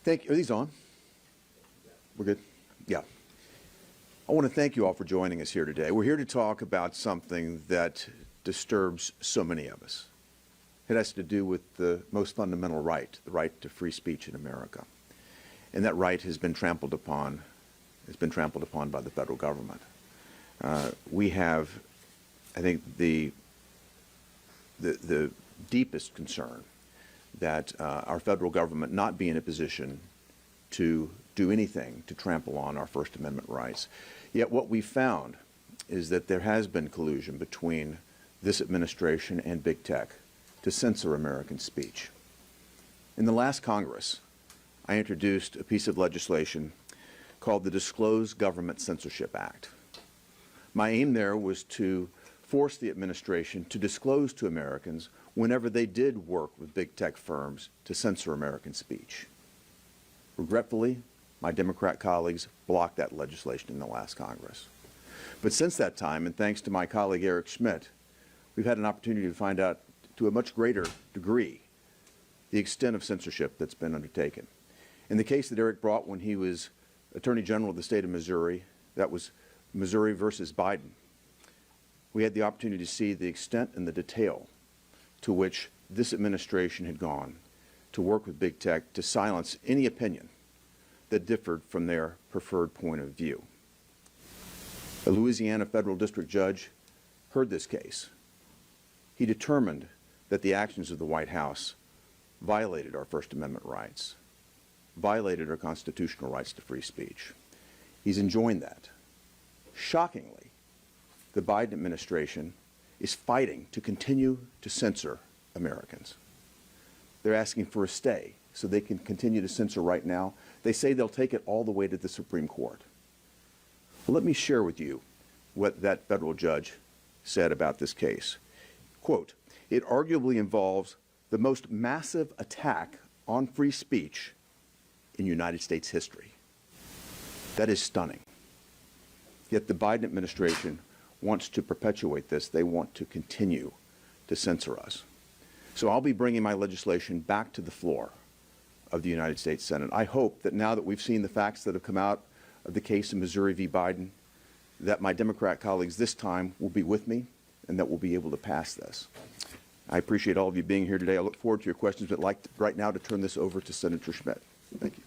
Thank you. Are these on? We're good? Yeah. I want to thank you all for joining us here today. We're here to talk about something that disturbs so many of us. It has to do with the most fundamental right, the right to free speech in America. And that right has been trampled upon. It's been trampled upon by the federal government. We have, I think, the deepest concern that our federal government not be in a position to do anything to trample on our First Amendment rights. Yet what we found is that there has been collusion between this administration and big tech to censor American speech. In the last Congress, I introduced a piece of legislation called the Disclosed Government Censorship Act. My aim there was to force the administration to disclose to Americans whenever they did work with big tech firms to censor American speech. Regretfully, my Democrat colleagues blocked that legislation in the last Congress. But since that time, and thanks to my colleague Eric Schmidt, we've had an opportunity to find out to a much greater degree the extent of censorship that's been undertaken. In the case that Eric brought when he was Attorney General of the state of Missouri, that was Missouri versus Biden, we had the opportunity to see the extent and the detail to which this administration had gone to work with big tech to silence any opinion that differed from their preferred point of view. A Louisiana federal district judge heard this case. He determined that the actions of the White House violated our First Amendment rights, violated our constitutional rights to free speech. He's enjoined that. Shockingly, the Biden administration is fighting to continue to censor Americans. They're asking for a stay so they can continue to censor right now. They say they'll take it all the way to the Supreme Court. Well, let me share with you what that federal judge said about this case. Quote, "It arguably involves the most massive attack on free speech in United States history." That is stunning. Yet the Biden administration wants to perpetuate this. They want to continue to censor us. So I'll be bringing my legislation back to the floor of the United States Senate. I hope that now that we've seen the facts that have come out of the case in Missouri v. Biden, that my Democrat colleagues this time will be with me and that we'll be able to pass this. I appreciate all of you being here today. I look forward to your questions, but I'd like right now to turn this over to Senator Schmidt. Thank you.